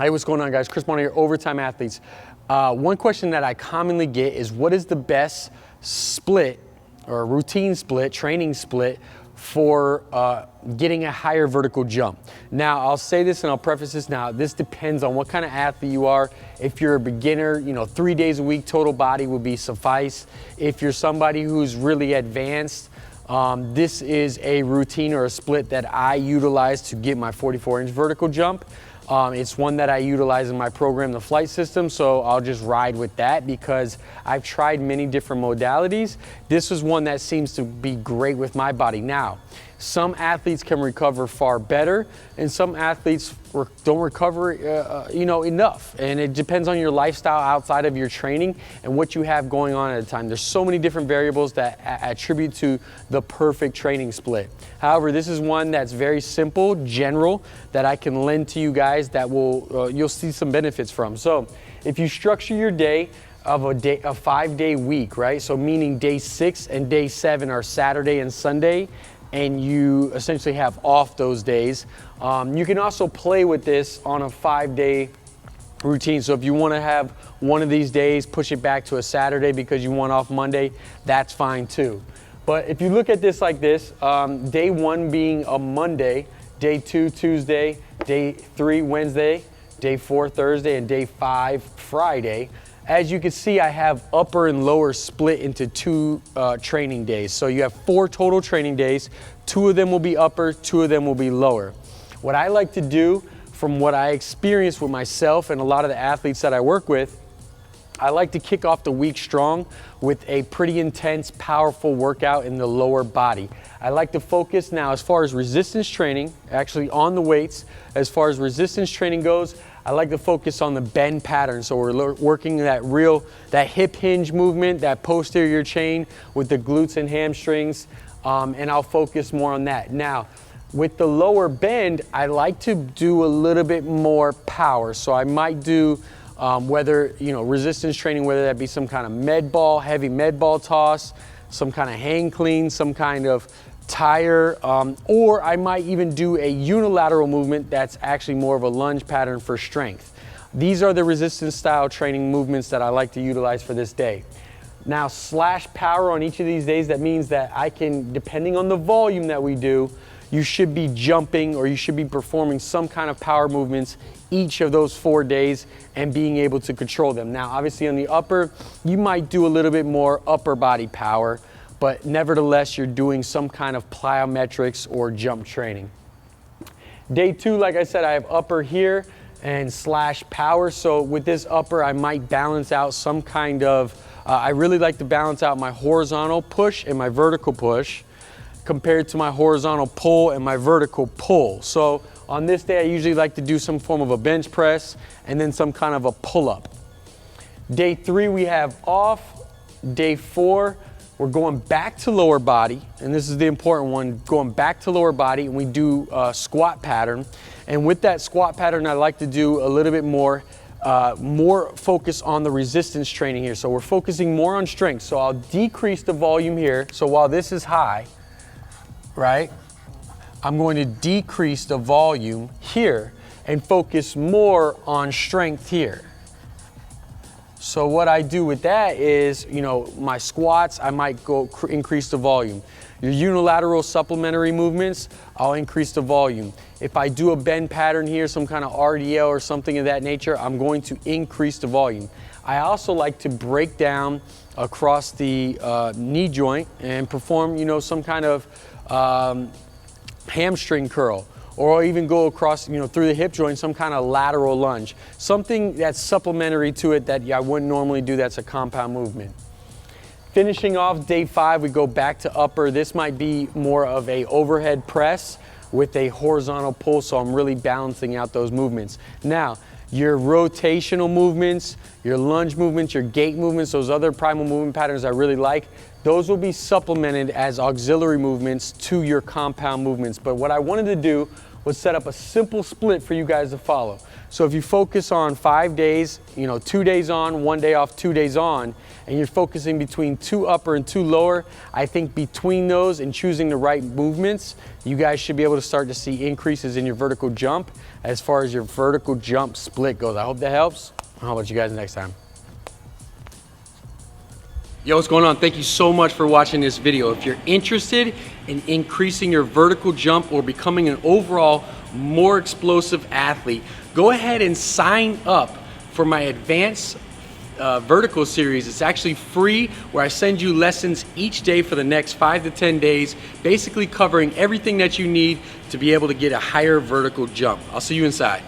Hey, what's going on, guys? Chris Bonner here, Overtime Athletes. One question that I commonly get is, what is the best split or routine split, training split for getting a higher vertical jump? Now, I'll say this and I'll preface this now. This depends on what kind of athlete you are. If you're a beginner, 3 days a week total body would be suffice. If you're somebody who's really advanced, this is a routine or a split that I utilize to get my 44-inch vertical jump. It's one that I utilize in my program, the flight system, so I'll just ride with that because I've tried many different modalities. This is one that seems to be great with my body. Now, some athletes can recover far better, and some athletes don't recover enough. And it depends on your lifestyle outside of your training and what you have going on at a time. There's so many different variables that attribute to the perfect training split. However, this is one that's very simple, general, that I can lend to you guys that will you'll see some benefits from. So if you structure your day of a 5-day week, right? So meaning day 6 and day 7 are Saturday and Sunday, and you essentially have off those days. You can also play with this on a 5-day routine. So if you want to have one of these days, push it back to a Saturday because you want off Monday, that's fine too. But if you look at this like this, day 1 being a Monday, day 2 Tuesday, day 3 Wednesday, day 4 Thursday, and day 5 Friday. As you can see, I have upper and lower split into 2 training days. So you have 4 total training days. 2 of them will be upper, 2 of them will be lower. What I like to do, from what I experience with myself and a lot of the athletes that I work with, I like to kick off the week strong with a pretty intense, powerful workout in the lower body. I like to focus now as far as resistance training, actually on the weights. As far as resistance training goes, I like to focus on the bend pattern. So we're working that hip hinge movement, that posterior chain with the glutes and hamstrings, and I'll focus more on that. Now, with the lower bend, I like to do a little bit more power. So I might do resistance training, whether that be some kind of med ball, heavy med ball toss, some kind of hang clean, some kind of tire, or I might even do a unilateral movement that's actually more of a lunge pattern for strength. These are the resistance style training movements that I like to utilize for this day. Now, slash power on each of these days, that means that I can, depending on the volume that we do, you should be jumping or you should be performing some kind of power movements each of those 4 days and being able to control them. Now, obviously on the upper, you might do a little bit more upper body power, but nevertheless, you're doing some kind of plyometrics or jump training. Day 2, like I said, I have upper here and slash power. So with this upper, I might balance out some kind of, I really like to balance out my horizontal push and my vertical push compared to my horizontal pull and my vertical pull. So on this day, I usually like to do some form of a bench press and then some kind of a pull-up. Day 3, we have off. Day 4, we're going back to lower body, and this is the important one, going back to lower body, and we do a squat pattern. And with that squat pattern, I like to do a little bit more focus on the resistance training here. So we're focusing more on strength. So I'll decrease the volume here. So while this is high, right, I'm going to decrease the volume here and focus more on strength here. So what I do with that is, my squats, I might go increase the volume. Your unilateral supplementary movements, I'll increase the volume. If I do a bend pattern here, some kind of RDL or something of that nature, I'm going to increase the volume. I also like to break down across the knee joint and perform, some kind of hamstring curl, or I'll even go across, through the hip joint, some kind of lateral lunge. Something that's supplementary to it that I wouldn't normally do, that's a compound movement. Finishing off day 5, we go back to upper. This might be more of a overhead press with a horizontal pull, so I'm really balancing out those movements. Now, your rotational movements, your lunge movements, your gait movements, those other primal movement patterns I really like, those will be supplemented as auxiliary movements to your compound movements. But what I wanted to do was set up a simple split for you guys to follow. So if you focus on 5 days, 2 days on, 1 day off, 2 days on, and you're focusing between 2 upper and 2 lower, I think between those and choosing the right movements, you guys should be able to start to see increases in your vertical jump as far as your vertical jump split goes. I hope that helps. How about you guys next time? Yo, what's going on? Thank you so much for watching this video. If you're interested in increasing your vertical jump or becoming an overall more explosive athlete, go ahead and sign up for my advanced vertical series. It's actually free, where I send you lessons each day for the next 5 to 10 days, basically covering everything that you need to be able to get a higher vertical jump. I'll see you inside.